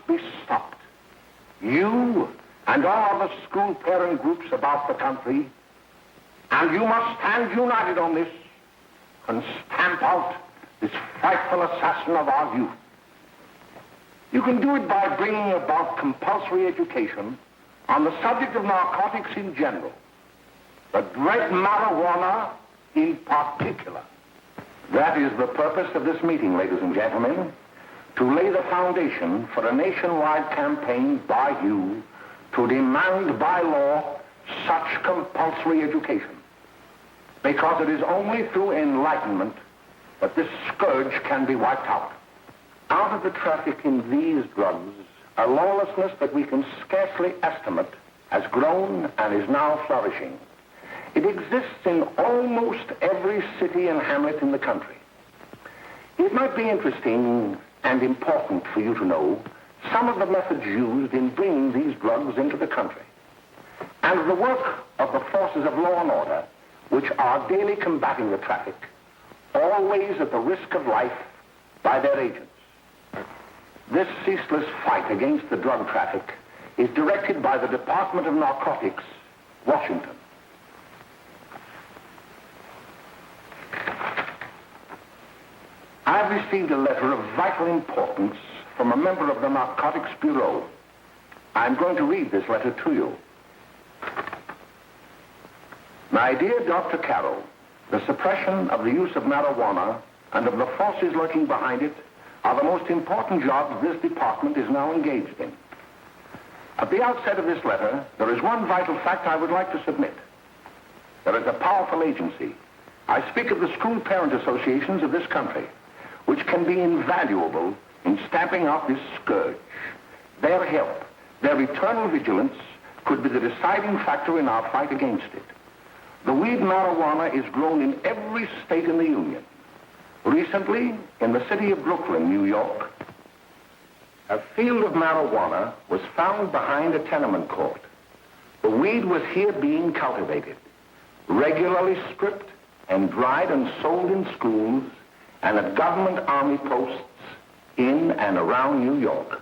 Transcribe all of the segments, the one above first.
be stopped. You and all the school parent groups about the country, and you must stand united on this and stamp out this frightful assassin of our youth. You can do it by bringing about compulsory education on the subject of narcotics in general, the dread marijuana in particular. That is the purpose of this meeting, ladies and gentlemen, to lay the foundation for a nationwide campaign by you to demand by law such compulsory education. Because it is only through enlightenment that this scourge can be wiped out. Out of the traffic in these drugs, a lawlessness that we can scarcely estimate has grown and is now flourishing. It exists in almost every city and hamlet in the country. It might be interesting and important for you to know some of the methods used in bringing these drugs into the country, and the work of the forces of law and order, which are daily combating the traffic, always at the risk of life, by their agents. This ceaseless fight against the drug traffic is directed by the Department of Narcotics, Washington. I've received a letter of vital importance from a member of the Narcotics Bureau. I'm going to read this letter to you. My dear Dr. Carroll, the suppression of the use of marijuana and of the forces lurking behind it are the most important jobs this department is now engaged in. At the outset of this letter, there is one vital fact I would like to submit. There is a powerful agency. I speak of the school parent associations of this country, which can be invaluable in stamping out this scourge. Their help, their eternal vigilance, could be the deciding factor in our fight against it. The weed marijuana is grown in every state in the Union. Recently, in the city of Brooklyn, New York, a field of marijuana was found behind a tenement court. The weed was here being cultivated, regularly stripped and dried and sold in schools and at government army posts in and around New York.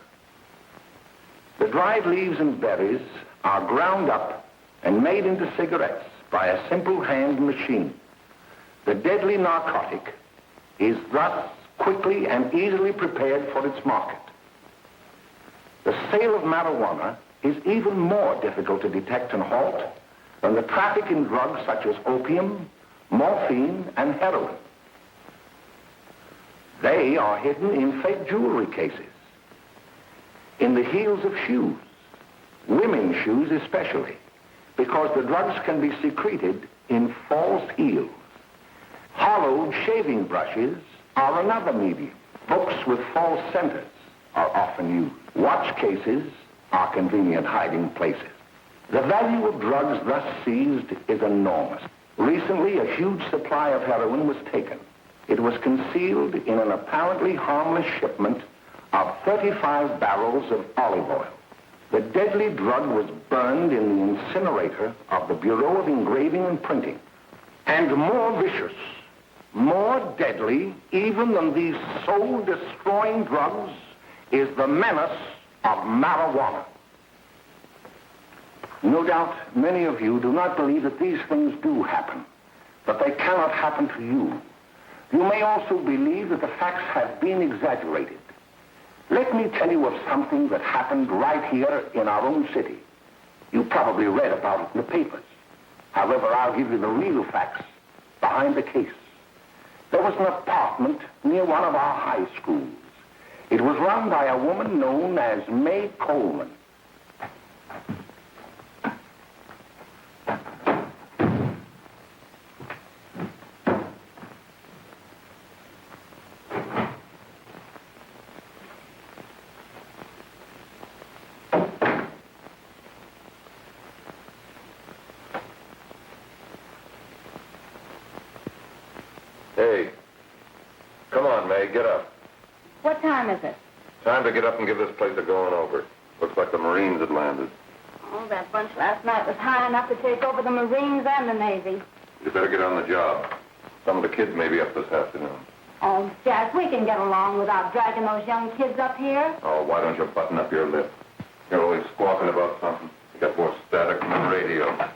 The dried leaves and berries are ground up and made into cigarettes by a simple hand machine. The deadly narcotic is thus quickly and easily prepared for its market. The sale of marijuana is even more difficult to detect and halt than the traffic in drugs such as opium, morphine, and heroin. They are hidden in fake jewelry cases, in the heels of shoes, women's shoes especially, because the drugs can be secreted in false heels. Hollowed shaving brushes are another medium. Books with false centers are often used. Watch cases are convenient hiding places. The value of drugs thus seized is enormous. Recently, a huge supply of heroin was taken. It was concealed in an apparently harmless shipment of 35 barrels of olive oil. The deadly drug was burned in the incinerator of the Bureau of Engraving and Printing. And more vicious, more deadly, even than these soul-destroying drugs, is the menace of marijuana. No doubt many of you do not believe that these things do happen, but they cannot happen to you. You may also believe that the facts have been exaggerated. Let me tell you of something that happened right here in our own city. You probably read about it in the papers. However, I'll give you the real facts behind the case. There was an apartment near one of our high schools. It was run by a woman known as May Coleman. Hey, come on, May, get up. What time is it? Time to get up and give this place a going over. Looks like the Marines had landed. Oh, that bunch last night was high enough to take over the Marines and the Navy. You better get on the job. Some of the kids may be up this afternoon. Oh, Jack, we can get along without dragging those young kids up here. Oh, why don't you button up your lip? You're always squawking about something. You got more static than the radio.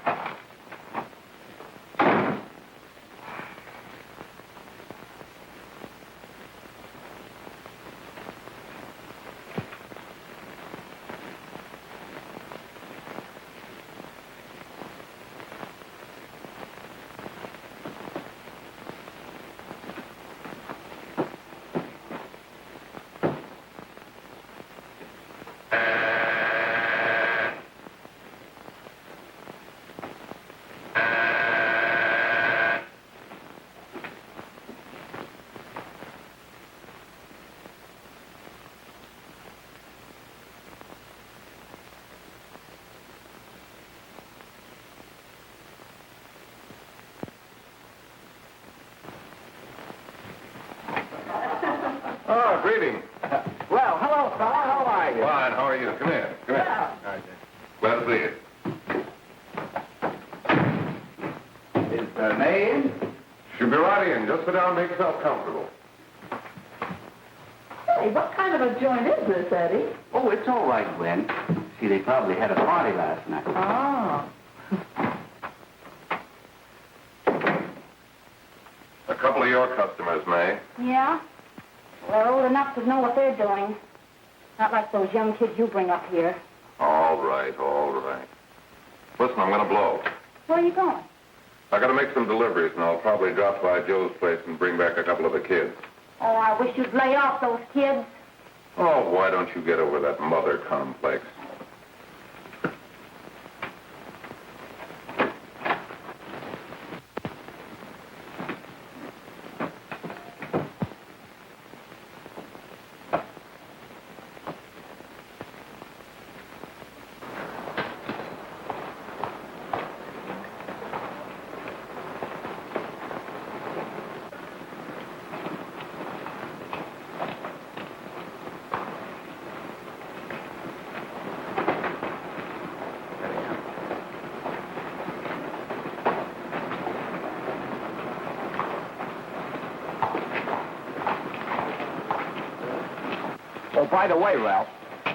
Oh, greetings. Well, hello, fella. How are you? Fine, how are you? Come here. Come here. Yeah. Glad to see you. Is the maid? Should be right in. Just sit down and make yourself comfortable. Hey, what kind of a joint is this, Eddie? Oh, it's all right, Gwen. See, they probably had a party last night. Oh. A couple of your customers, May. Yeah? They're old enough to know what they're doing. Not like those young kids you bring up here. All right, all right. Listen, I'm going to blow. Where are you going? I got to make some deliveries, and I'll probably drop by Joe's place and bring back a couple of the kids. Oh, I wish you'd lay off those kids. Oh, why don't you get over that mother complex? Oh, by the way, Ralph,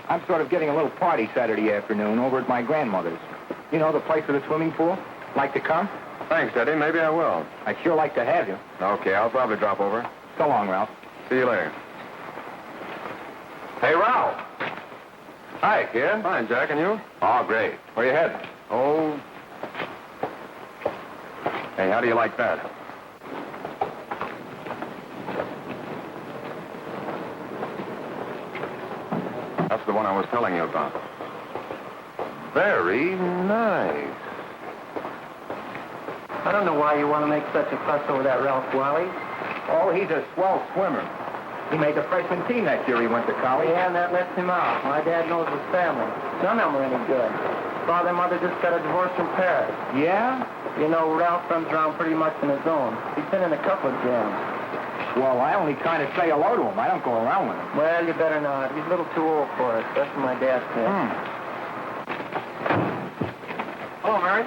I'm sort of getting a little party Saturday afternoon over at my grandmother's. You know, the place with the swimming pool? Like to come? Thanks, Eddie. Maybe I will. I'd sure like to have you. Okay, I'll probably drop over. So long, Ralph. See you later. Hey, Ralph. Hi, kid. Fine, Jack, and you? Oh, great. Where you heading? Oh. Hey, how do you like that? That's the one I was telling you about. Very nice. I don't know why you want to make such a fuss over that Ralph Wally. Oh, he's a swell swimmer. He made the freshman team that year he went to college. Yeah, and that lets him out. My dad knows his family. None of them are any good. Father and mother just got a divorce from Paris. Yeah? You know, Ralph runs around pretty much on his own. He's been in a couple of jams. Well, I only kind of say hello to him. I don't go around with him. Well, you better not. He's a little too old for it. That's what my dad said. Hello, Mary.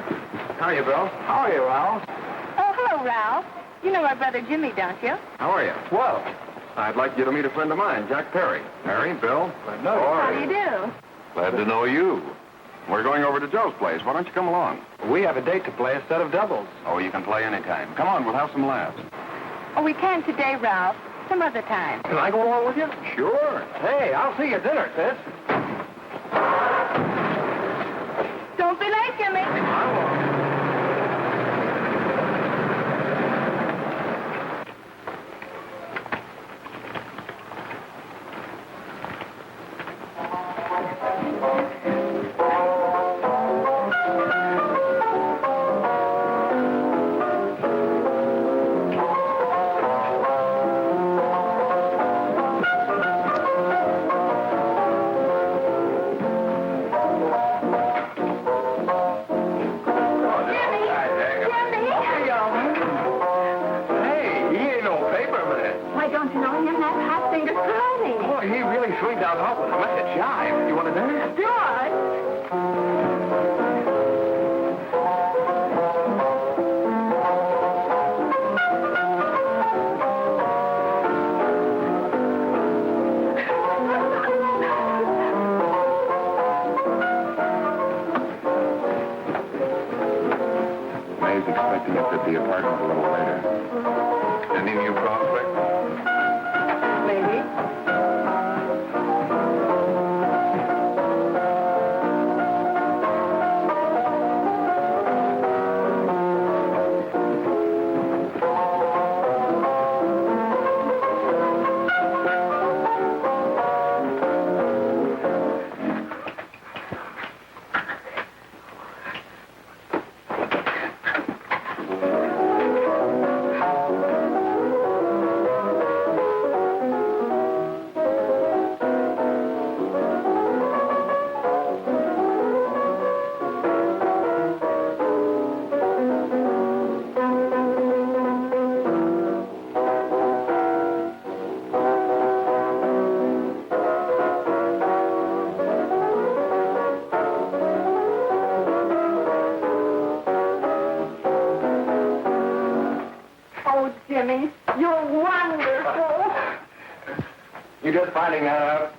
How are you, Bill? How are you, Ralph? Oh, hello, Ralph. You know my brother Jimmy, don't you? How are you? Well, I'd like you to meet a friend of mine, Jack Perry. Mary, Bill. How do you do? Glad to know you. We're going over to Joe's place. Why don't you come along? we have a date to play, a set of doubles. Oh, you can play anytime. Come on, we'll have some laughs. Oh, we can today, Ralph. Some other time. Can I go along with you? Sure. Hey, I'll see you at dinner, sis. Don't be late, Jimmy. I won't. Why, don't you know him? That hot finger's Tony. Boy, he really swings out awful quick at jive. You want to dinner? George. like to look at the apartment a little later. Any new prospects? Maybe. Oh, Jimmy, you're wonderful. You just finding that out?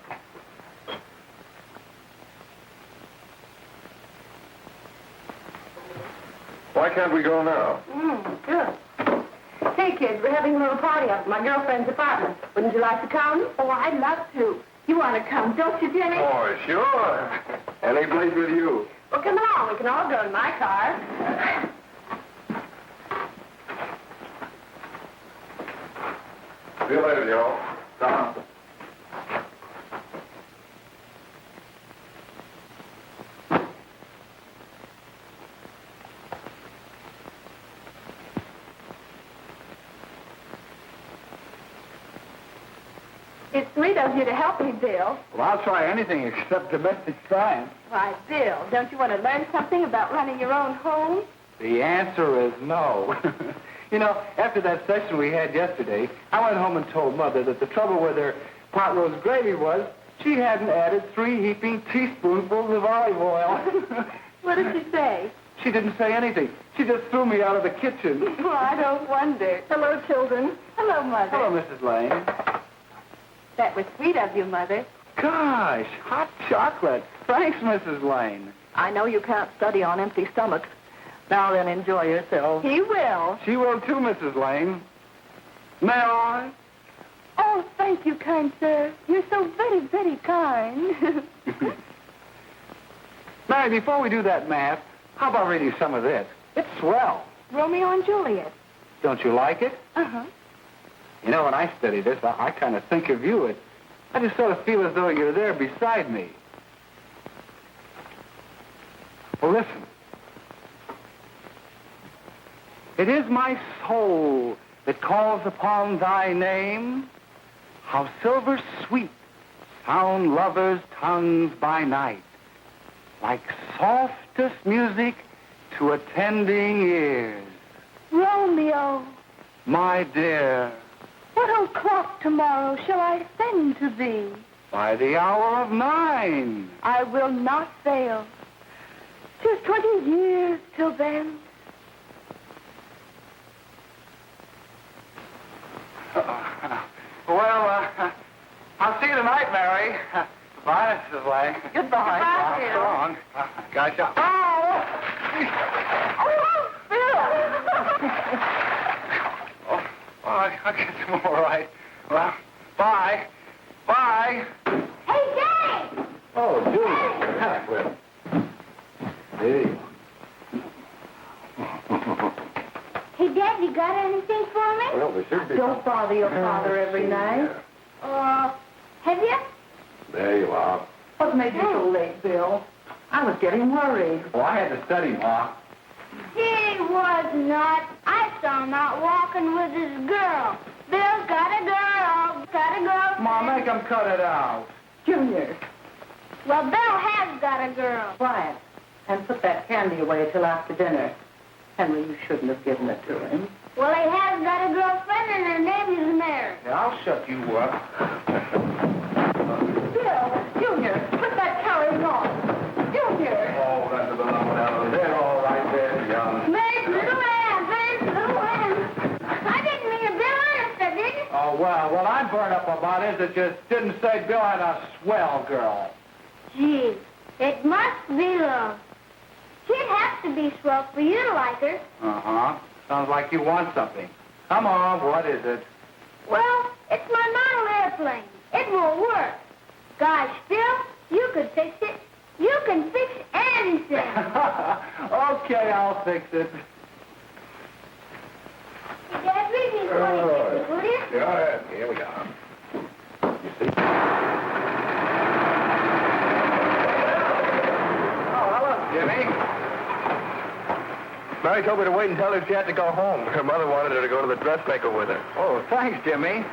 Why can't we go now? Good. Hey, kids, we're having a little party up at my girlfriend's apartment. Wouldn't you like to come? Oh, I'd love to. You want to come, don't you, Jimmy? Oh, sure. Any place with you. Well, come along. We can all go in my car. See you later, Joe. Tom. It's sweet of you to help me, Bill. Well, I'll try anything except domestic science. Why, Bill, don't you want to learn something about running your own home? The answer is no. You know, after that session we had yesterday, I went home and told Mother that the trouble with her pot roast gravy was she hadn't added 3 heaping teaspoonfuls of olive oil. What did she say? She didn't say anything. She just threw me out of the kitchen. Well, I don't wonder. Hello, children. Hello, Mother. Hello, Mrs. Lane. That was sweet of you, Mother. Gosh, hot chocolate. Thanks, Mrs. Lane. I know you can't study on empty stomachs. Now then, enjoy yourself. He will. She will too, Mrs. Lane. May I? Oh, thank you, kind sir. You're so very, very kind. Mary, before we do that math, how about reading some of this? It's swell. Romeo and Juliet. Don't you like it? Uh-huh. You know, when I study this, I kind of think of you. I just sort of feel as though you're there beside me. Well, listen. It is my soul that calls upon thy name. How silver sweet sound lovers' tongues by night, like softest music to attending ears. Romeo, My dear, what o'clock tomorrow shall I send to thee? by the hour of 9. I will not fail. 'Tis 20 years till then. I'll see you tonight, Mary. Goodbye, Mrs. Lane. Goodbye. So Bill. long. Gosh, oh! Oh, I guess I'm all right. Well, bye. Bye. Hey, Jay! Oh, Julie. Hey. Hey, Dad, you got anything for me? Well, there should be. Don't bother your father every night. Have you? There you are. What made you so late, Bill? I was getting worried. Well, I had to study, Ma. He was not. I saw him out walking with his girl. Bill's got a girl. Got a girl. Ma, make him cut it out. Junior, Well, Bill has got a girl. quiet. And put that candy away till after dinner. Henry, you shouldn't have given it to him. Well, he has got a girlfriend, and her name is Mary. Yeah, I'll shut you up. Bill, Junior, put that carrying on. Junior! Oh, that's about out. They're all right there, young. Mary's little Ann. Mary's little Ann. I didn't mean a Bill honest, I didn't. Oh, well, what I'm burned up about is it just didn't say Bill had a swell girl. Gee, it must be love. She'd have to be swell for you to like her. Uh-huh. Sounds like you want something. Come on, what is it? Well, it's my model airplane. It will work. Gosh, Bill, you could fix it. You can fix anything. Okay, I'll fix it. Dad, read me 26, will you? Go ahead. Here we are. You see? Oh, hello, Jimmy. Mary told me to wait and tell her she had to go home. Her mother wanted her to go to the dressmaker with her. Oh, thanks, Jimmy.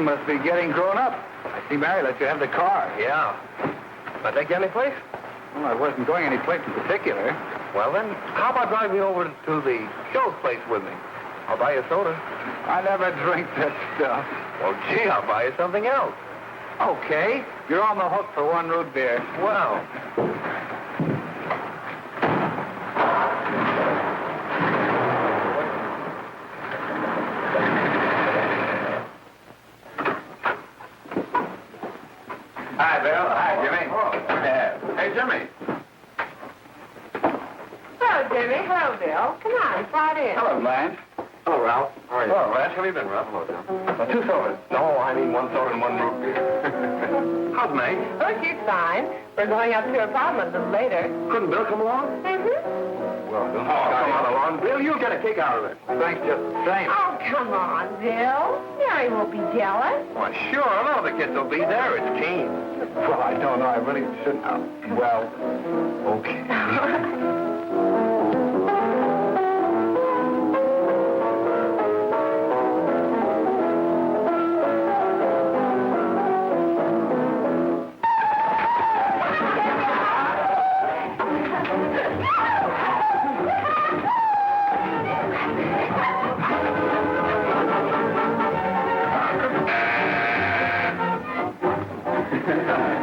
Must be getting grown up. I see Mary let you have the car. Yeah. I take you any place? Well, I wasn't going any place in particular. Well, then, how about driving me over to the show's place with me? I'll buy you a soda. I never drink that stuff. Well, gee, I'll buy you something else. Okay. You're on the hook for one root beer. Well. Hi, Bill. Hi, Jimmy. Oh, good to have. Hey, Jimmy. Hello, Jimmy. Hello, Bill. Come on, slide in. Hello, Blanche. Hello, Ralph. How are you? Hello, Ralph. How have you been, Ralph? Hello, Jim. 2 sodas. No, I need 1 soda and 1 root beer. How's May? Oh, she's fine. We're going up to her apartment a little later. Couldn't Bill come along? Mm-hmm. Well, don't Come on along. Bill, you'll get a kick out of it. Thanks just the same. Oh, come on, Bill. Mary won't be jealous. Why, sure. All the kids will be there. It's keen. Well, I don't know. I really shouldn't. Well, okay.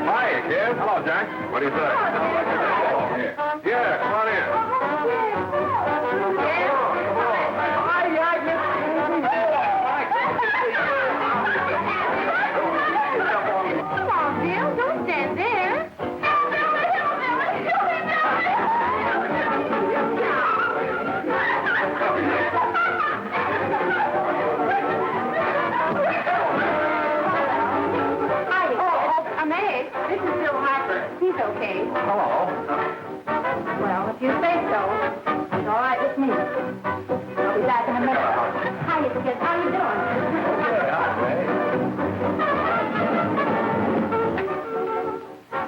Hiya, kid. Hello, Jack. What do you say? Yeah, come on in. Come on, Bill. Don't stand there. Hi, Meg. This is Bill Harper. He's okay. Hello. Well, if you say so, it's all right with me. I'll be back in a minute. Hi, kids. How you doing?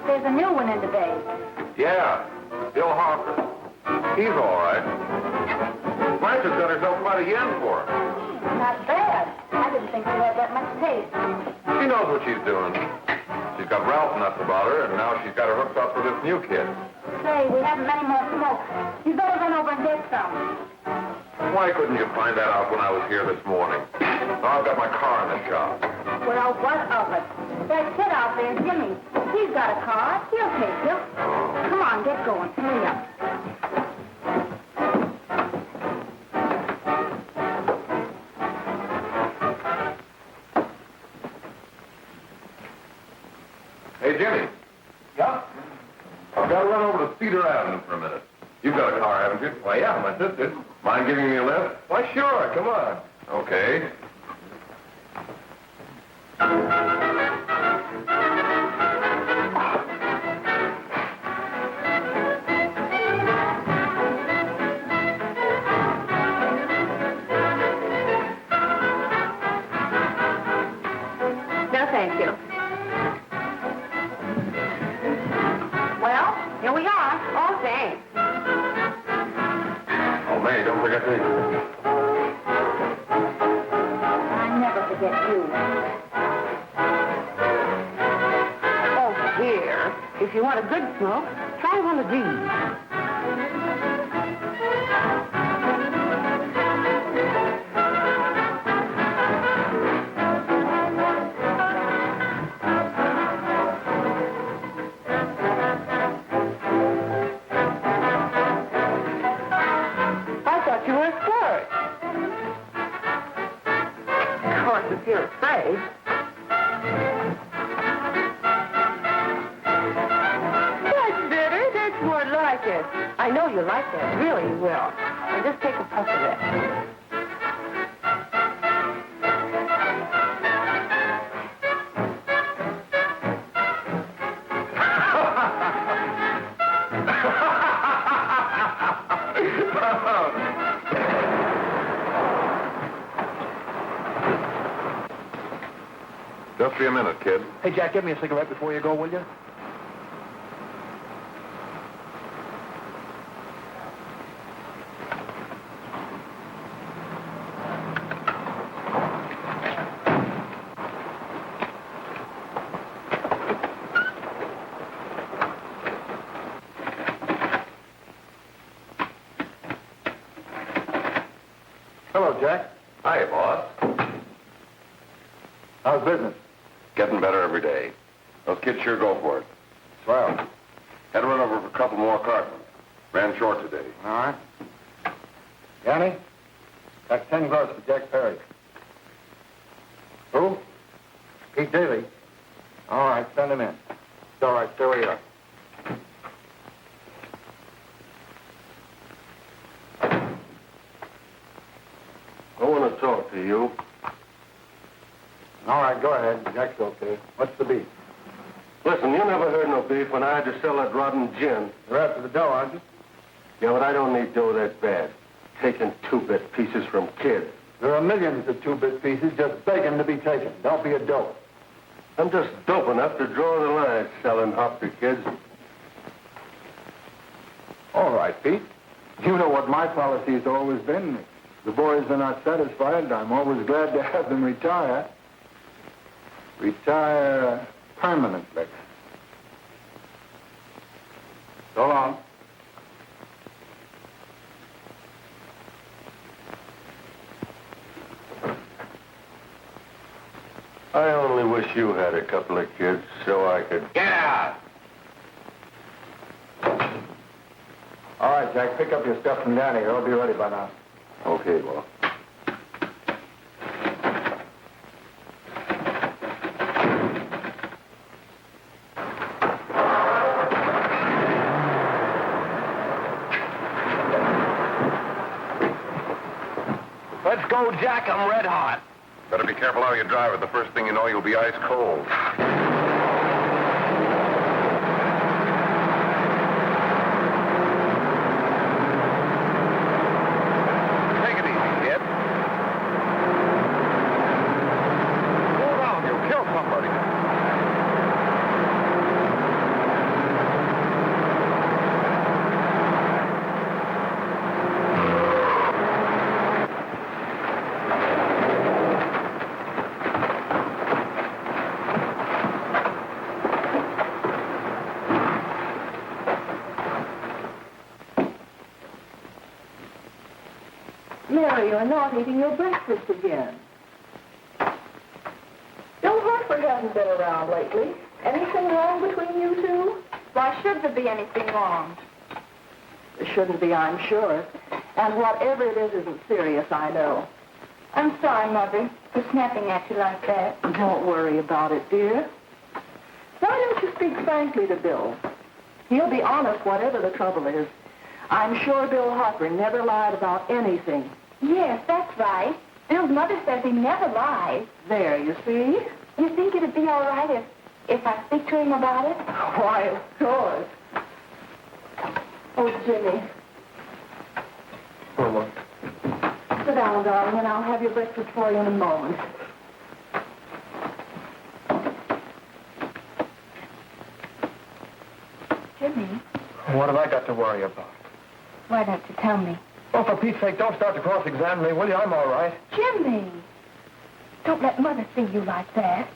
There's a new one in today. Yeah, Bill Harper. He's all right. Blanche's got herself quite a yen for her. Not bad. I didn't think she had that much taste. She knows what she's doing. She's got Ralph nuts about her, and now she's got her hooked up for this new kid. Say, we haven't many more smoke. You better run over and get some. Why couldn't you find that out when I was here this morning? Now I've got my car in the shop. Well, what of it? That kid out there, Jimmy, he's got a car. He'll take you. Come on, get going. Hurry up. Hey, Jimmy. Yeah? I've got to run over to Cedar Avenue for a minute. You've got a car, haven't you? Why, yeah, my sister. Mind giving me a lift? Why, sure. Come on. Okay. No, thank you. Well, here we are. Oh, thanks. Oh, May, don't forget me. I never forget you. Oh, dear. If you want a good smoke, try one of these. I thought you were a flirt. Of course, if you're afraid. That's better. That's more like like it. I know you like that. Really, you will. And just take a puff of that. Just be a minute, kid. Hey, Jack, give me a cigarette before you go, will you? Hello, Jack. Hi, boss. How's business? Getting better every day. Those kids sure go for it. Swell. Had to run over for a couple more cartons. Ran short today. All right. Yanni, that's 10 gross for Jack Perry. Who? Pete Daly. All right, send him in. It's all right, stay where you are. I want to talk to you. All right, go ahead. Jack's okay. What's the beef? Listen, you never heard no beef when I had to sell that rotten gin. You're after the dough, aren't you? Yeah, but I don't need dough that bad. Taking two-bit pieces from kids. There are millions of two-bit pieces just begging to be taken. Don't be a dope. I'm just dope enough to draw the line selling hop to kids. All right, Pete. You know what my policy has always been. If the boys are not satisfied, I'm always glad to have them retire. Retire permanently. So long. I only wish you had a couple of kids so I could... Get out! All right, Jack, pick up your stuff from Danny. It'll be ready by now. Okay, boss. Let's go, Jack. I'm red hot. Better be careful how you drive it. The first thing you know, you'll be ice cold. Take it easy, kid. Slow down. You'll kill somebody. Mary, you're not eating your breakfast again. Bill Hartford hasn't been around lately. Anything wrong between you two? Why should there be anything wrong? There shouldn't be, I'm sure. And whatever it is isn't serious, I know. I'm sorry, Mother, for snapping at you like that. Don't worry about it, dear. Why don't you speak frankly to Bill? He'll be honest whatever the trouble is. I'm sure Bill Hartford never lied about anything. Yes, that's right. Bill's mother says he never lies. There, you see? You think it'd be all right if I speak to him about it? Why, of course. Oh, Jimmy. Oh, what? Sit down, darling, and I'll have your breakfast for you in a moment. Jimmy, What have I got to worry about? why don't you tell me? Oh, for Pete's sake, don't start to cross-examine me, will you? I'm all right. Jimmy! Don't let Mother see you like that.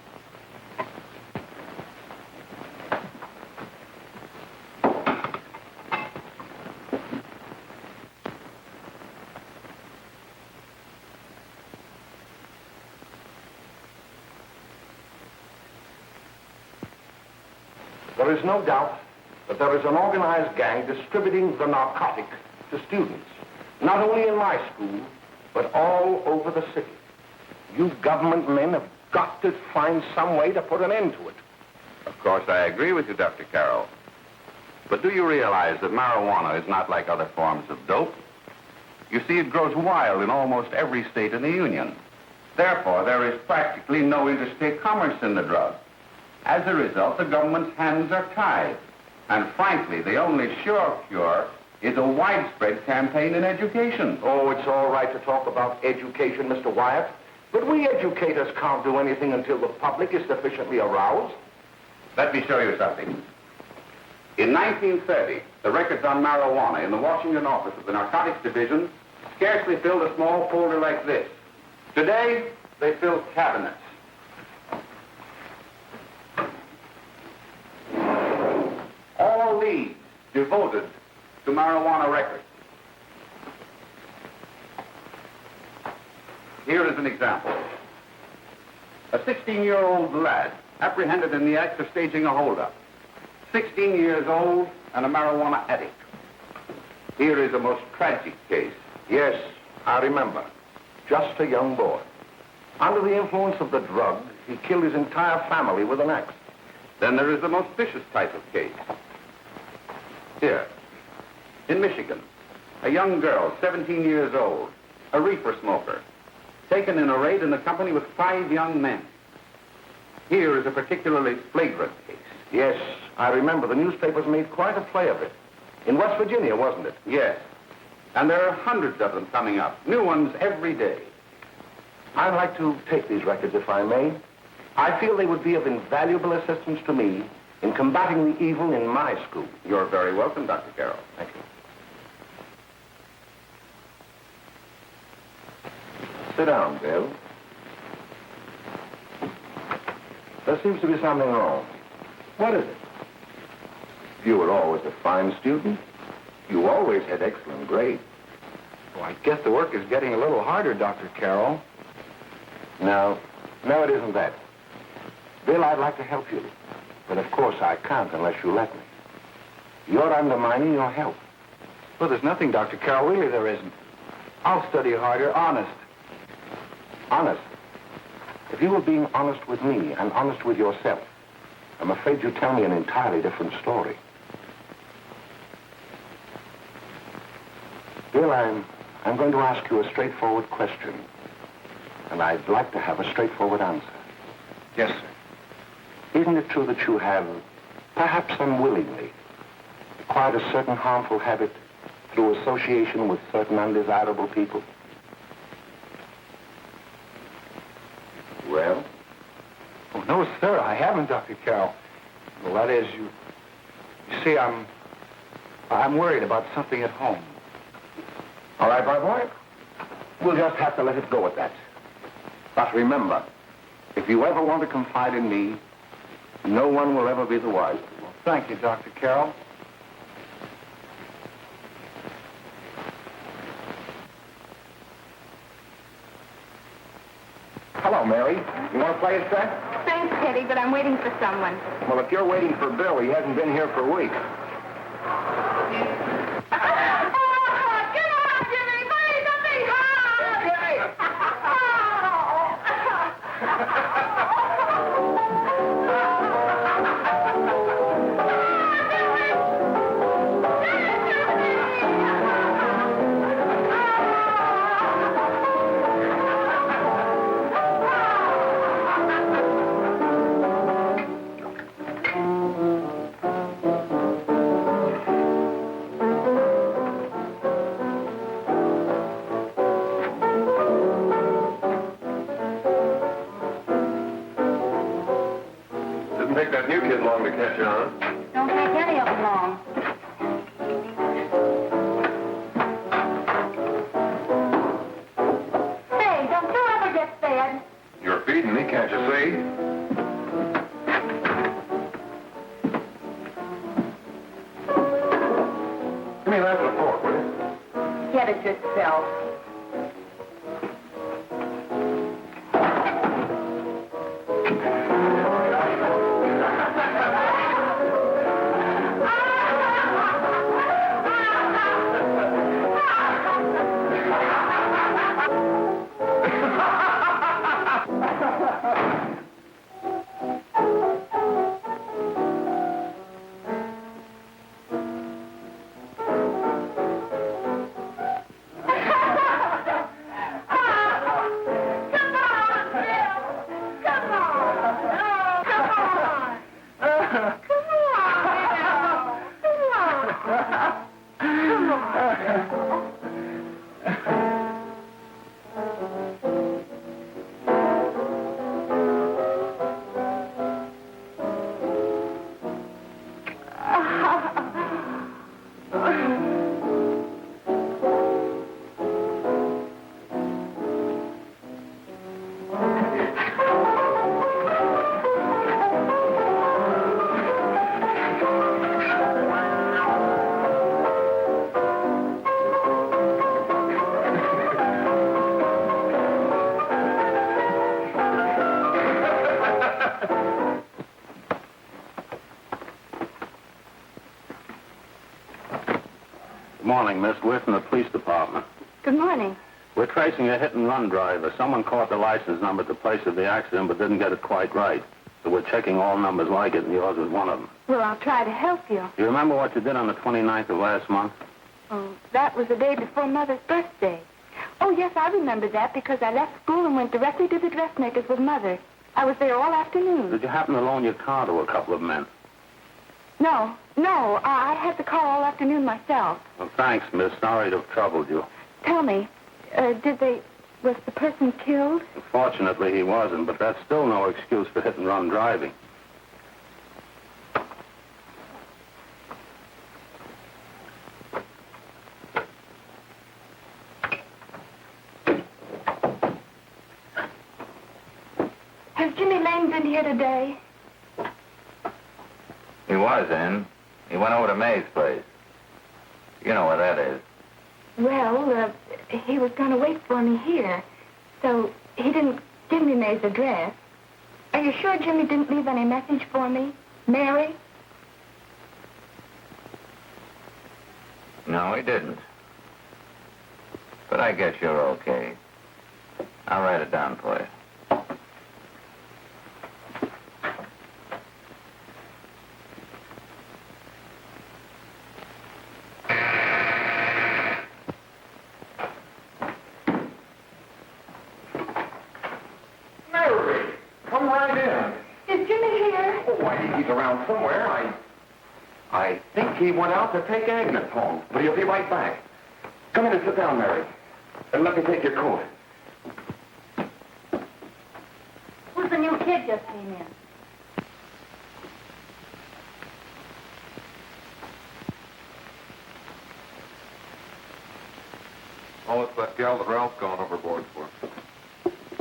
There is no doubt that there is an organized gang distributing the narcotic to students, not only in my school, but all over the city. You government men have got to find some way to put an end to it. Of course, I agree with you, Dr. Carroll. But But do you realize that marijuana is not like other forms of dope? You see, it grows wild in almost every state in the Union. Therefore, there is practically no interstate commerce in the drug. As a result, the government's hands are tied. And frankly, the only sure cure is a widespread campaign in education. Oh, it's all right to talk about education, Mr. Wyatt. But we educators can't do anything until the public is sufficiently aroused. Let me show you something. In 1930, the records on marijuana in the Washington office of the Narcotics Division scarcely filled a small folder like this. Today, they fill cabinets. All these devoted to marijuana records. Here is an example. A 16-year-old lad apprehended in the act of staging a holdup. 16 years old and a marijuana addict. Here is a most tragic case. Yes, I remember. Just a young boy. Under the influence of the drug, he killed his entire family with an axe. Then there is the most vicious type of case. Here, in Michigan, a young girl, 17 years old, a reefer smoker, taken in a raid in the company with 5 young men. Here is a particularly flagrant case. Yes, I remember. The newspapers made quite a play of it. In West Virginia, wasn't it? Yes. And there are hundreds of them coming up, new ones every day. I'd like to take these records, if I may. I feel they would be of invaluable assistance to me in combating the evil in my school. You're very welcome, Dr. Carroll. Thank you. Sit down, Bill. There seems to be something wrong. What is it? You were always a fine student. You always had excellent grades. Well, I guess the work is getting a little harder, Dr. Carroll. No, it isn't that. Bill, I'd like to help you. But of course I can't unless you let me. You're undermining your health. Well, there's nothing, Dr. Carroll. Really, there isn't. I'll study harder, honest. Honest? If you were being honest with me and honest with yourself, I'm afraid you'd tell me an entirely different story. Bill, I'm going to ask you a straightforward question. And I'd like to have a straightforward answer. Yes, sir. Isn't it true that you have, perhaps unwillingly, acquired a certain harmful habit through association with certain undesirable people? Well? Oh, no, sir, I haven't, Dr. Carroll. Well, that is, you see, I'm worried about something at home. All right, my boy. We'll just have to let it go at that. But remember, if you ever want to confide in me, no one will ever be the wiser. Well, thank you, Dr. Carroll. Hello, Mary. You want to play a set? Thanks, Teddy, but I'm waiting for someone. Well, if you're waiting for Bill, he hasn't been here for weeks. Didn't take that new kid long to catch on. Don't take any of them long. Hey, don't you ever get fed? You're feeding me, can't you see? Give me that and a fork, will you? Get it yourself. Good morning, miss. We're from the police department. Good morning. We're tracing a hit-and-run driver. Someone caught the license number at the place of the accident but didn't get it quite right. So we're checking all numbers like it, and yours was one of them. Well, I'll try to help you. Do you remember what you did on the 29th of last month? Oh, that was the day before Mother's birthday. Oh, yes, I remember that because I left school and went directly to the dressmaker's with Mother. I was there all afternoon. Did you happen to loan your car to a couple of men? No, I had the car all afternoon myself. Well, thanks, miss. Sorry to have troubled you. Tell me, was the person killed? Fortunately, he wasn't, but that's still no excuse for hit-and-run driving. Has Jimmy Lane been here today? He was in. He went over to May's place. You know where that is. Well, he was going to wait for me here, so he didn't give me May's address. Are you sure Jimmy didn't leave any message for me? Mary? No, he didn't. But I guess you're okay. I'll write it down for you. Mary, come right in. Is Jimmy here? Oh, I think he's around somewhere. I think he went out to take Agnes home, but he'll be right back. Come in and sit down, Mary. And let me take your coat. Who's the new kid just came in? Oh, it's that gal that Ralph's gone overboard for.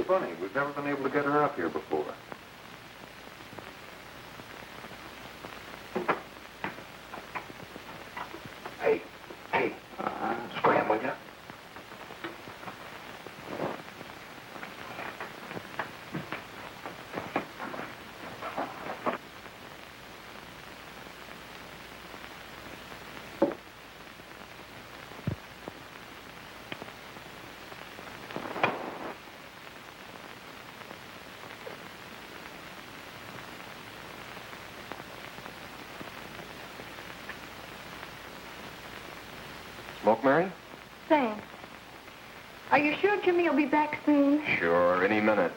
Funny, we've never been able to get her up here before. Hey, scram, will ya? Smoke, Mary? Thanks. Are you sure Jimmy will be back soon? Sure, any minute.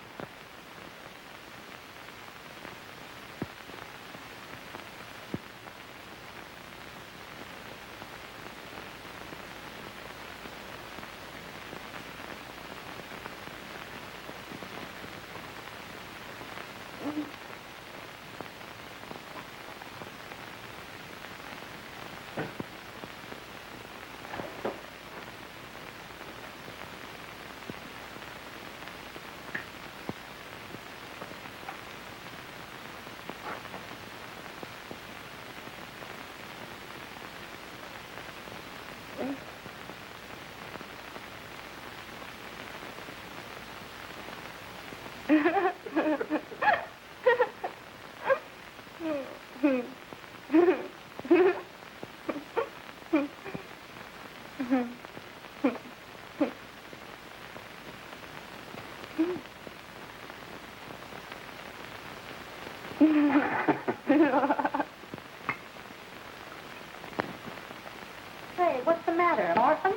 Say, what's the matter? An orphan?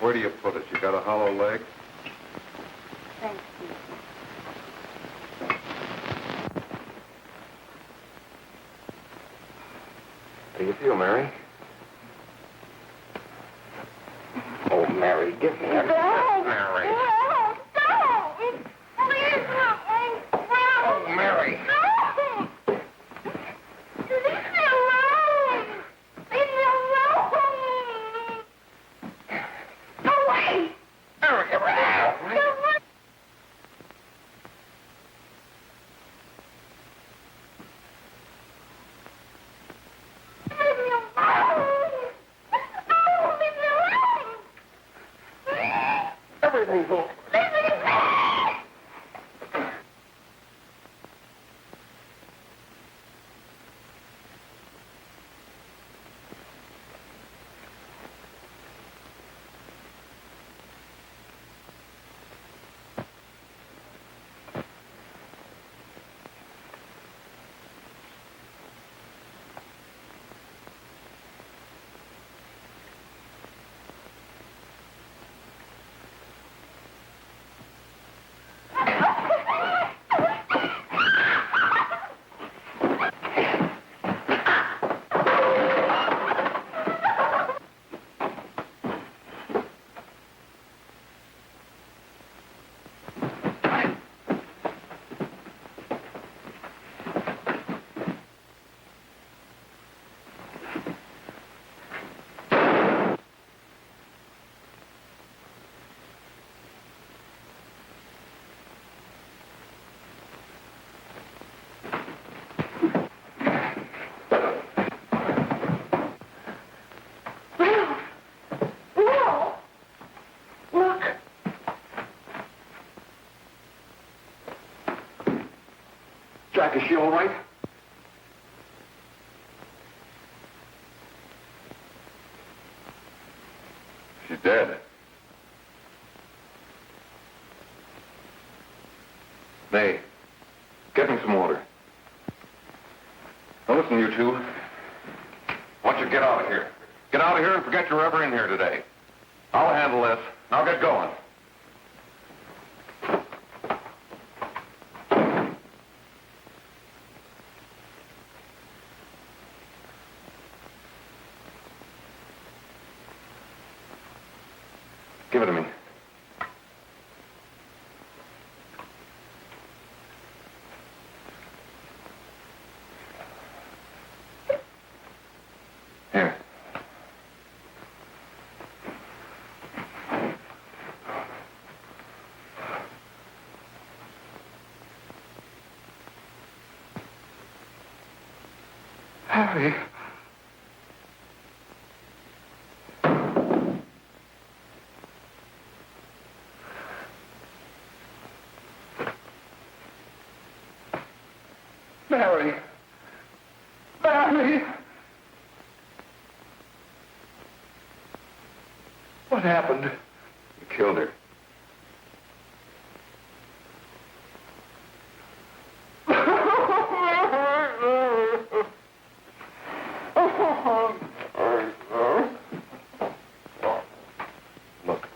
Where do you put it? You got a hollow leg? Thanks, Steve. How do you feel, Mary? Oh, Mary, give me a... Mary. Oh, Mary. Everything's all... Jack, is she all right? She's dead. May, get me some water. Now listen, you two. I want you to get out of here. Get out of here and forget you're ever in here today. I'll handle this. Now get going. Give it to me. Here. Harry. Mary. Mary. What happened? You killed her. Look,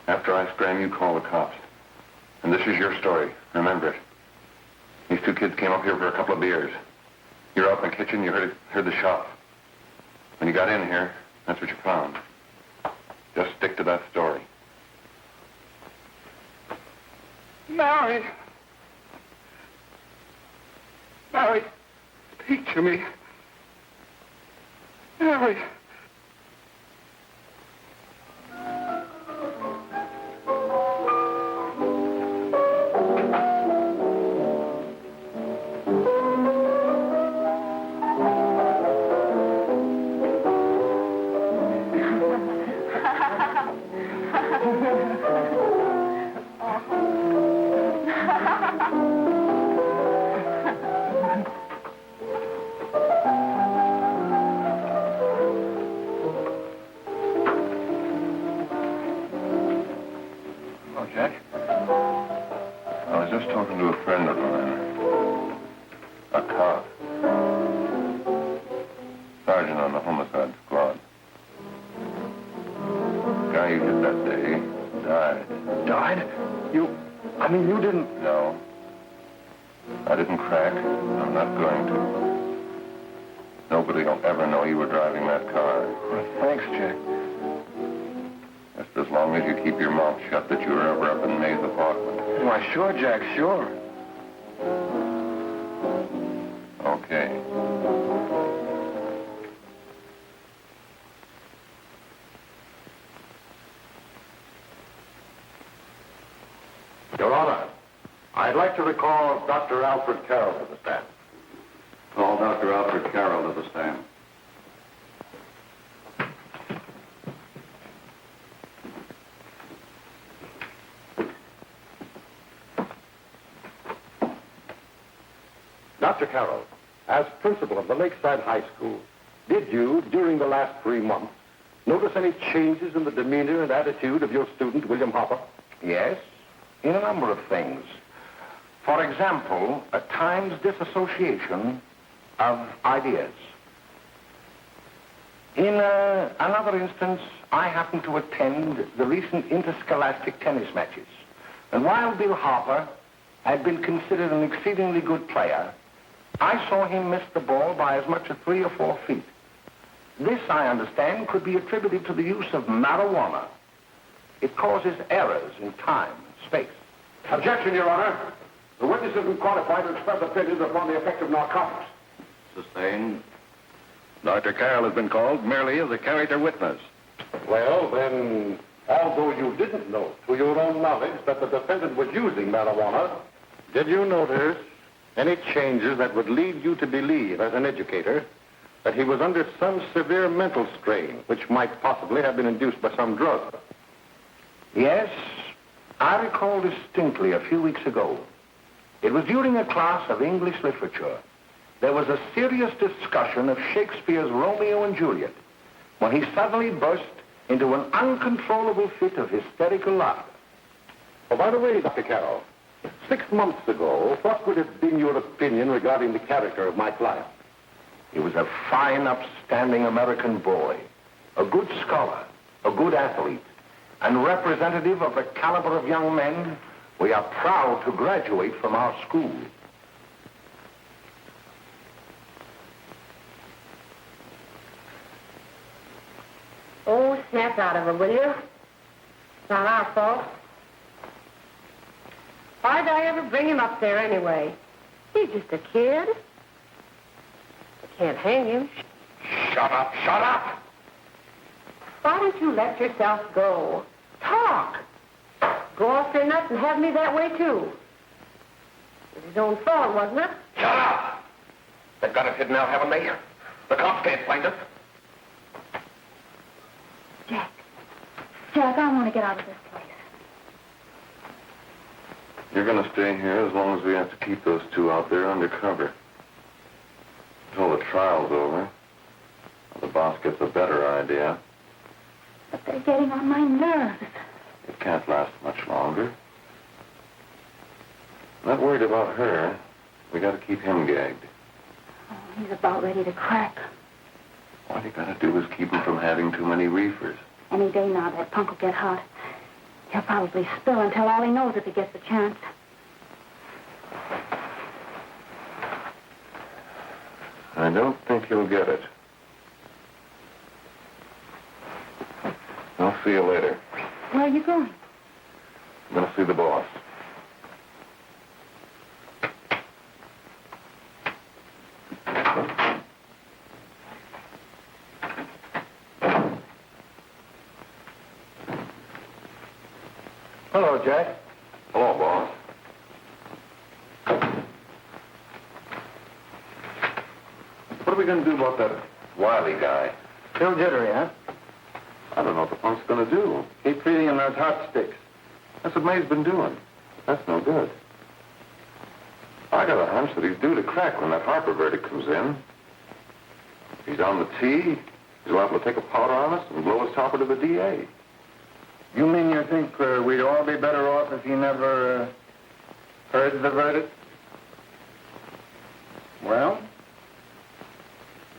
after I scram, you call the cops. And this is your story. Remember it. These two kids came up here for a couple of beers. You're out in the kitchen, you heard the shot. When you got in here, that's what you found. Just stick to that story. Mary! Mary, speak to me. Mary! Jack. I was just talking to a friend of mine. A cop. Sergeant on the homicide squad. The guy you hit that day died. Died? You didn't... No. I didn't crack. I'm not going to. Nobody will ever know you were driving that car. Well, thanks, Jack. Just as long as you keep your mouth shut that you were ever up in May's apartment. Why, sure, Jack, sure. Okay. Your Honor, I'd like to recall Dr. Alfred Carroll to the stand. Call Dr. Alfred Carroll to the stand. Dr. Carroll, as principal of the Lakeside High School, did you, during the last 3 months, notice any changes in the demeanor and attitude of your student, William Hopper? Yes, in a number of things. For example, at times disassociation of ideas. In another instance, I happened to attend the recent interscholastic tennis matches. And while Bill Harper had been considered an exceedingly good player, I saw him miss the ball by as much as 3 or 4 feet. This, I understand, could be attributed to the use of marijuana. It causes errors in time and space. Objection, Your Honor. The witness isn't qualified to express opinions upon the effect of narcotics. Sustained. Dr. Carroll has been called merely as a character witness. Well, then, although you didn't know to your own knowledge that the defendant was using marijuana, did you notice any changes that would lead you to believe, as an educator, that he was under some severe mental strain, which might possibly have been induced by some drug? Yes, I recall distinctly a few weeks ago. It was during a class of English literature. There was a serious discussion of Shakespeare's Romeo and Juliet when he suddenly burst into an uncontrollable fit of hysterical laughter. Oh, by the way, Dr. Carroll, 6 months ago, what would have been your opinion regarding the character of my client? He was a fine, upstanding American boy, a good scholar, a good athlete, and representative of the caliber of young men we are proud to graduate from our school. Oh, snap out of it, will you? It's not our fault. Why'd I ever bring him up there anyway? He's just a kid. I can't hang him. Shut up, shut up! Why don't you let yourself go? Talk. Go off your nuts and have me that way, too. It was his own fault, wasn't it? Shut up! They've got it hidden now, haven't they? The cops can't find it. Jack, I want to get out of this place. You're going to stay here as long as we have to keep those two out there undercover. Until the trial's over. The boss gets a better idea. But they're getting on my nerves. It can't last much longer. Not worried about her. We got to keep him gagged. Oh, he's about ready to crack. All you got to do is keep him from having too many reefers. Any day now, that punk will get hot. He'll probably spill and tell all he knows if he gets the chance. I don't think he'll get it. I'll see you later. Where are you going? I'm going to see the boss. Hello, Jack. Hello, boss. What are we going to do about that Wiley guy? Still jittery, huh? I don't know what the punk's going to do. Keep feeding him those hot sticks. That's what May's been doing. That's no good. I got a hunch that he's due to crack when that Harper verdict comes in. If he's on the tee, he's liable to take a powder on us and blow his topper to the DA. You mean you think we'd all be better off if he never heard the verdict? Well,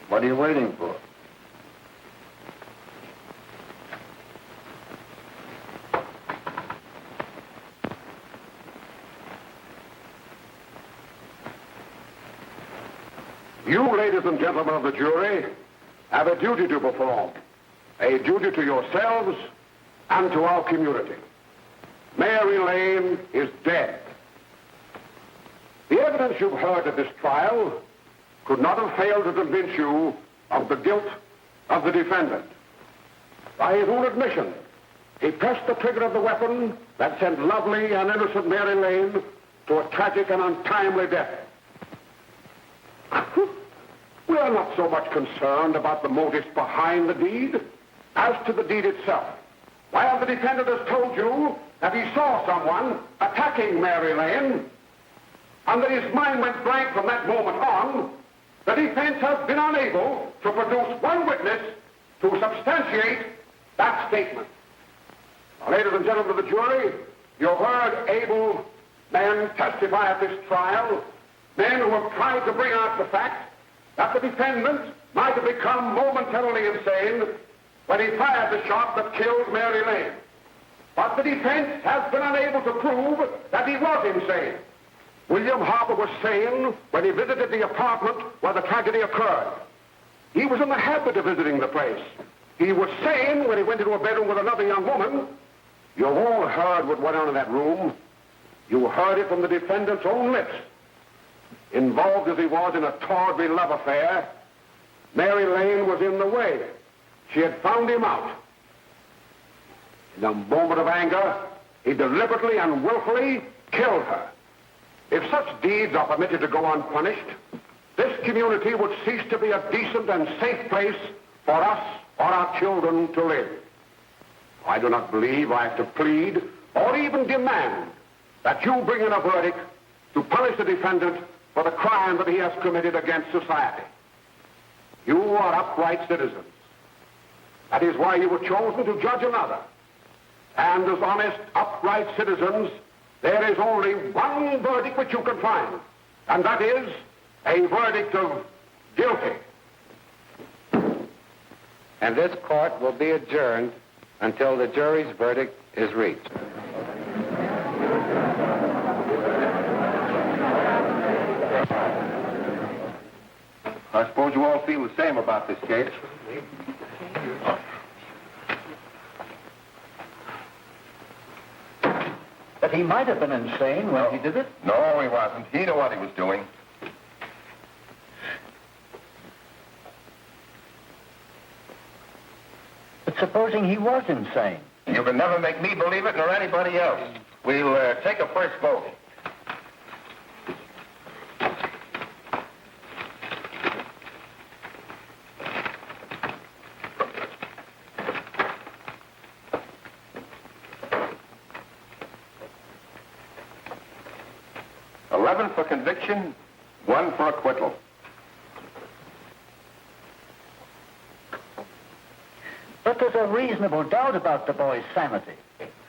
what are you waiting for? You, ladies ladies and gentlemen of the jury, have a duty to perform. A duty to yourselves and to our community. Mary Lane is dead. The evidence you've heard at this trial could not have failed to convince you of the guilt of the defendant. By his own admission, he pressed the trigger of the weapon that sent lovely and innocent Mary Lane to a tragic and untimely death. We are not so much concerned about the motives behind the deed as to the deed itself. While the defendant has told you that he saw someone attacking Mary Lane, and that his mind went blank from that moment on, the defense has been unable to produce one witness to substantiate that statement. Now, ladies and gentlemen of the jury, you've heard able men testify at this trial, men who have tried to bring out the fact that the defendant might have become momentarily insane when he fired the shot that killed Mary Lane. But the defense has been unable to prove that he was insane. William Harper was sane when he visited the apartment where the tragedy occurred. He was in the habit of visiting the place. He was sane when he went into a bedroom with another young woman. You've all heard what went on in that room. You heard it from the defendant's own lips. Involved as he was in a tawdry love affair, Mary Lane was in the way. She had found him out. In a moment of anger, he deliberately and willfully killed her. If such deeds are permitted to go unpunished, this community would cease to be a decent and safe place for us or our children to live. I do not believe I have to plead or even demand that you bring in a verdict to punish the defendant for the crime that he has committed against society. You are upright citizens. That is why you were chosen to judge another. And as honest, upright citizens, there is only one verdict which you can find, and that is a verdict of guilty. And this court will be adjourned until the jury's verdict is reached. I suppose you all feel the same about this case. But he might have been insane when he did it. No, he wasn't. He knew what he was doing. But supposing he was insane? You can never make me believe it nor anybody else. We'll take a first vote. For conviction, 1 for acquittal. But there's a reasonable doubt about the boy's sanity.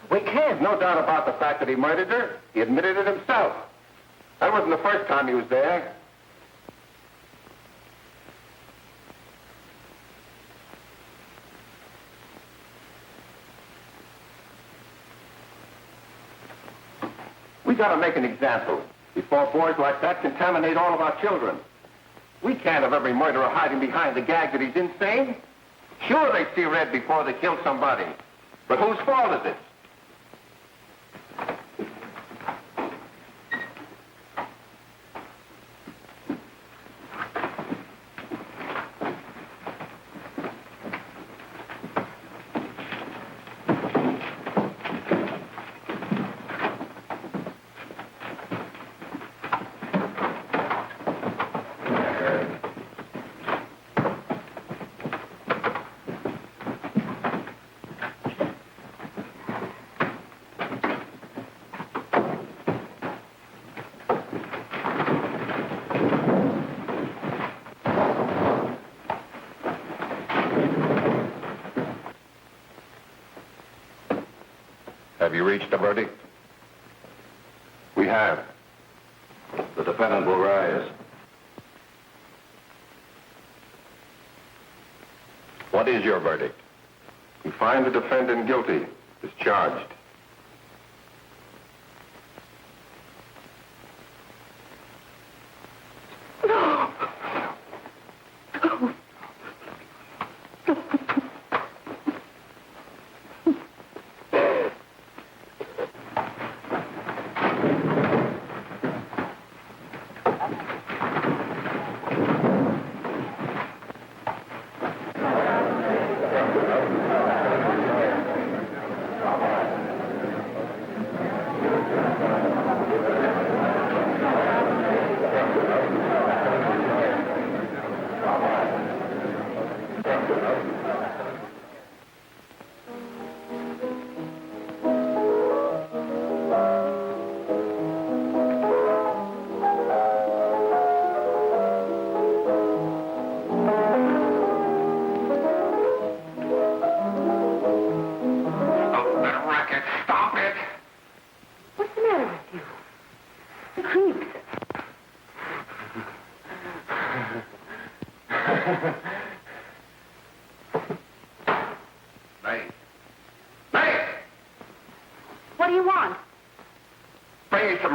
We can't. No doubt about the fact that he murdered her. He admitted it himself. That wasn't the first time he was there. We gotta make an example before boys like that contaminate all of our children. We can't have every murderer hiding behind the gag that he's insane. Sure, they see red before they kill somebody. But whose fault is it? Have you reached a verdict? We have. The defendant will rise. What is your verdict? We find the defendant guilty, discharged.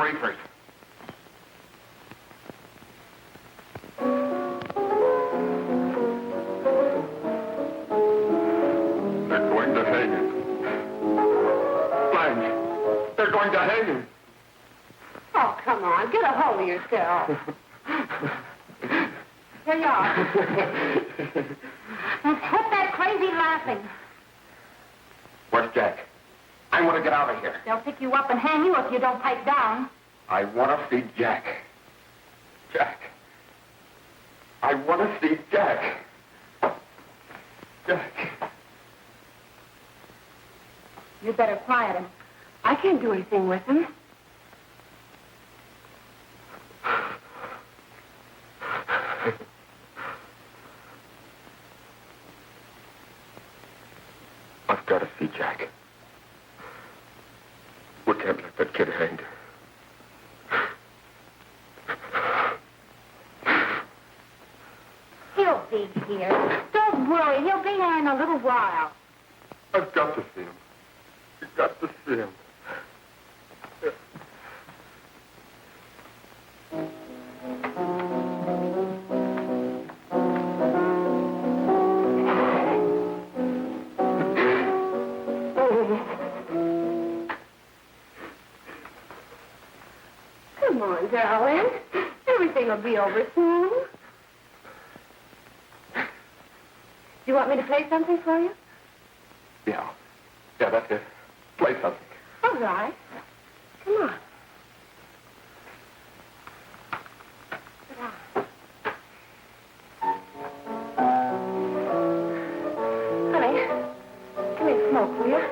reefers. They're going to hang him. Blanche, they're going to hang him. Oh, come on. Get a hold of yourself. Here you are. Now, quit that crazy laughing. Where's Jack? I want to get out of here. They'll pick you up and hang you if you don't pipe down. I want to see Jack. Jack. I want to see Jack. Jack. You'd better quiet him. I can't do anything with him. I've got to see Jack. We can't let that kid hang. He'll be here. Don't worry. He'll be here in a little while. I've got to see him. You've got to see him. Come on, darling. Everything will be over soon. Do you want me to play something for you? Yeah, that's it. Play something. All right. Come on. Sit down. Honey, give me a smoke, will you?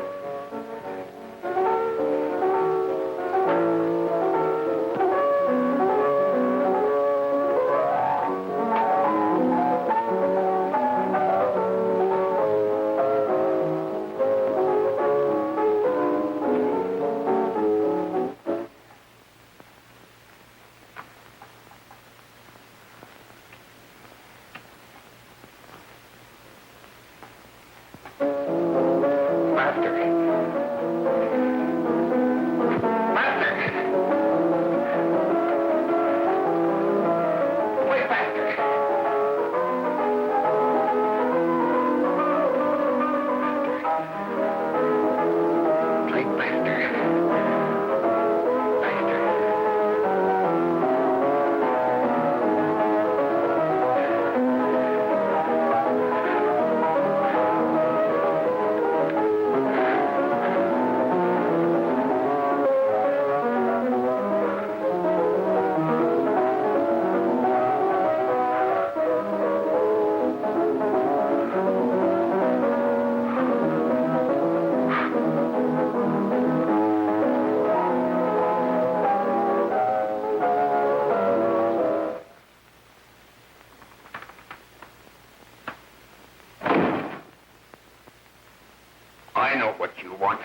I know what you want.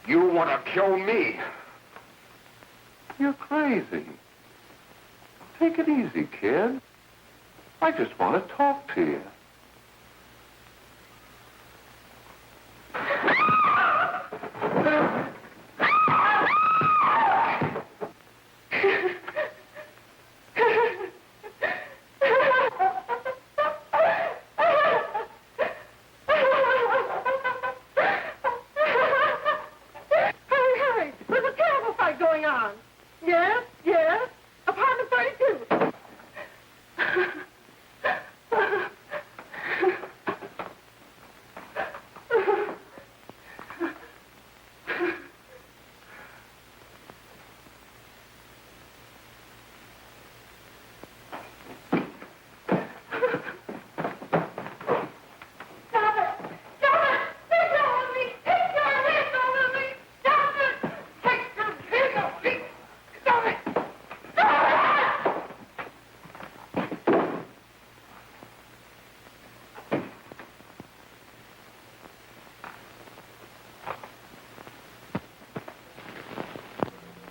You want to kill me. You're crazy. Take it easy, kid. I just want to talk to you.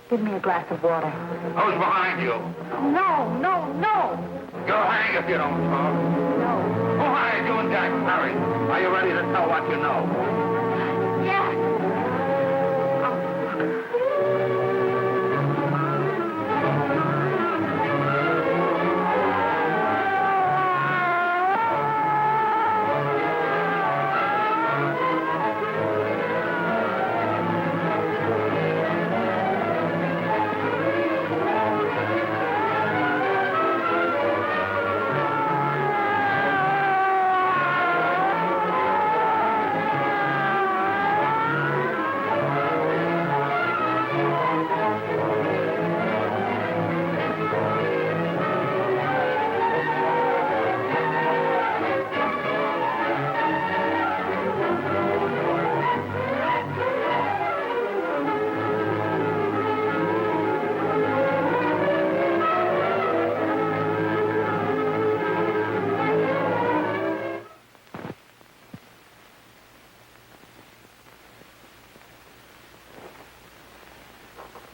Give me a glass of water. Who's behind you? No, no, no. You'll hang if you don't talk. No. Who hired you and Jack Perry? Are you ready to tell what you know? Yes.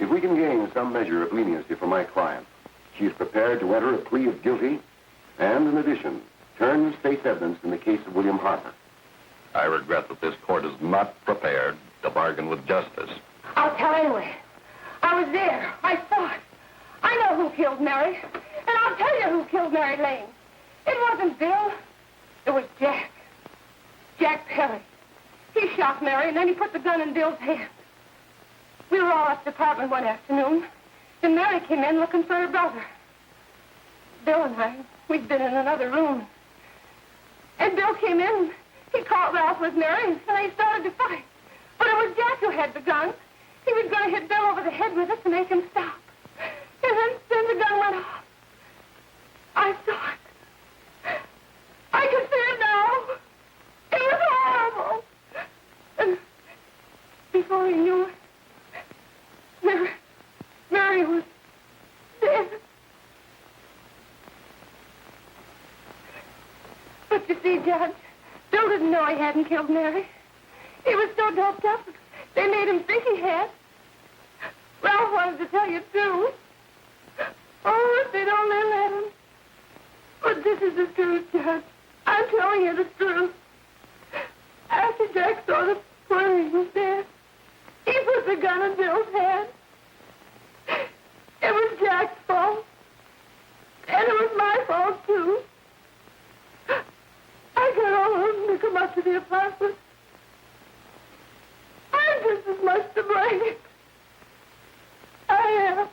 If we can gain some measure of leniency for my client, she is prepared to enter a plea of guilty and, in addition, turn the state's evidence in the case of William Harper. I regret that this court is not prepared to bargain with justice. I'll tell anyway. I was there. I saw it. I know who killed Mary. And I'll tell you who killed Mary Lane. It wasn't Bill. It was Jack. Jack Perry. He shot Mary, and then he put the gun in Bill's hand. We were all at the apartment one afternoon, and Mary came in looking for her brother. Bill and I, we'd been in another room. And Bill came in, he caught Ralph with Mary, and they started to fight. But it was Jack who had the gun. He was going to hit Bill over the head with it to make him stop. And then the gun went off. I saw it. I can see it now. It was horrible. And before he knew it, Mary was dead. But you see, Judge, Bill didn't know he hadn't killed Mary. He was so doped up, they made him think he had. Ralph wanted to tell you, too. Oh, if they'd only let him. But this is the truth, Judge. I'm telling you the truth. After Jack saw the poor he was dead, he put the gun in Bill's hand. It was Jack's fault. And it was my fault, too. I got all of them to come up to the apartment. I'm just as much to blame. I am.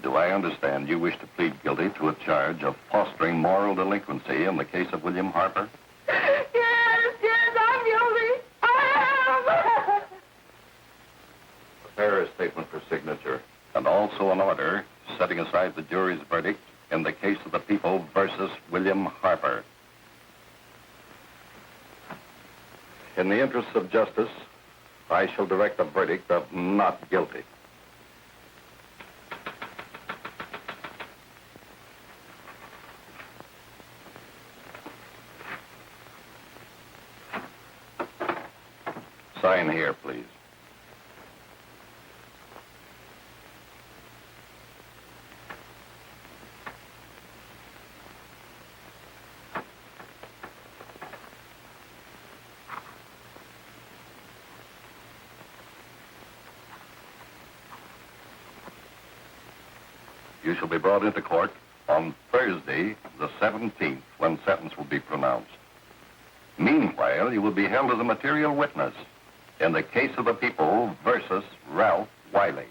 Do I understand you wish to plead guilty to a charge of fostering moral delinquency in the case of William Harper? Yes, I'm guilty. I am. Prepare a statement for signature, and also an order setting aside the jury's verdict in the case of the people versus William Harper. In the interests of justice, I shall direct a verdict of not guilty. Sign here, please. You shall be brought into court on Thursday, the 17th, when sentence will be pronounced. Meanwhile, you will be held as a material witness in the case of the people versus Ralph Wiley.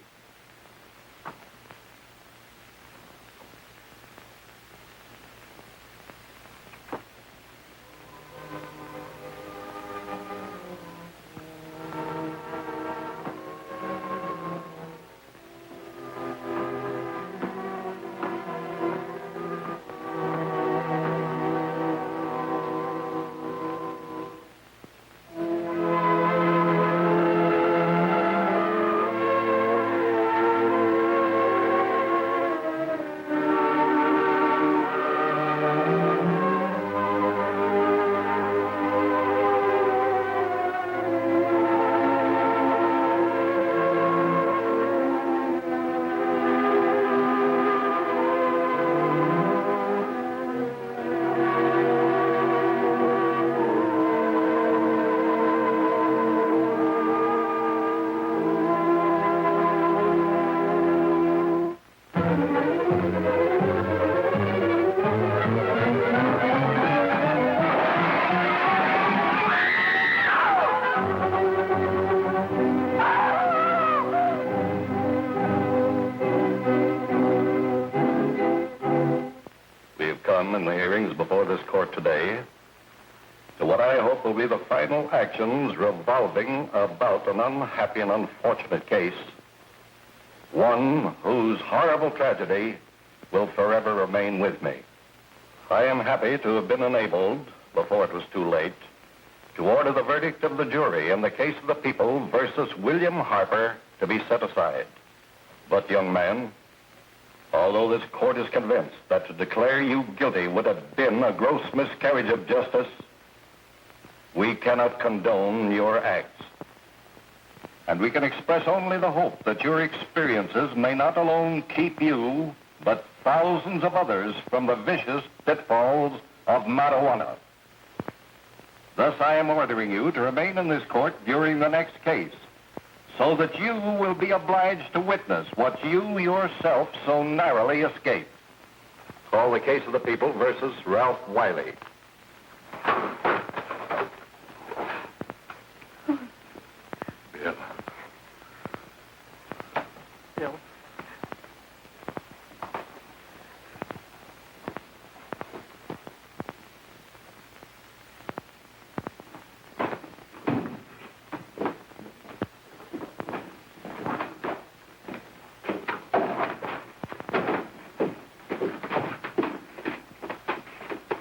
In the hearings before this court today to what I hope will be the final actions revolving about an unhappy and unfortunate case, one whose horrible tragedy will forever remain with me. I am happy to have been enabled, before it was too late, to order the verdict of the jury in the case of the people versus William Harper to be set aside. But, young man, although this court is convinced that to declare you guilty would have been a gross miscarriage of justice, we cannot condone your acts. and we can express only the hope that your experiences may not alone keep you, but thousands of others from the vicious pitfalls of marijuana. Thus, I am ordering you to remain in this court during the next case, so that you will be obliged to witness what you yourself so narrowly escaped. Call the case of the people versus Ralph Wiley. Bill. Bill.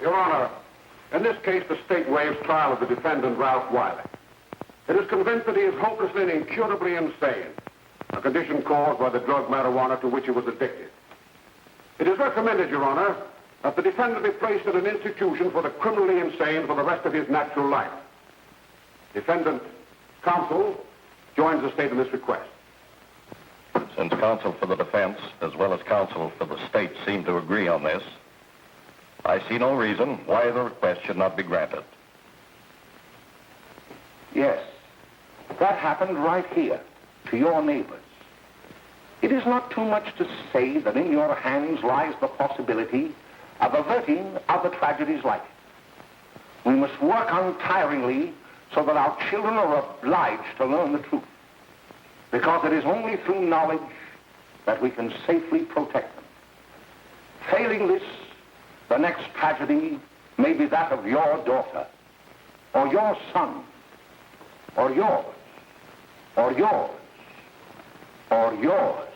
Your Honor, in this case, the state waives trial of the defendant, Ralph Wiley. It is convinced that he is hopelessly and incurably insane, a condition caused by the drug marijuana to which he was addicted. It is recommended, Your Honor, that the defendant be placed in an institution for the criminally insane for the rest of his natural life. Defendant counsel joins the state in this request. Since counsel for the defense, as well as counsel for the state, seem to agree on this, I see no reason why the request should not be granted. Yes, that happened right here, to your neighbors. It is not too much to say that in your hands lies the possibility of averting other tragedies like it. We must work untiringly so that our children are obliged to learn the truth, because it is only through knowledge that we can safely protect them. Failing this, the next tragedy may be that of your daughter, or your son, or yours, or yours, or yours.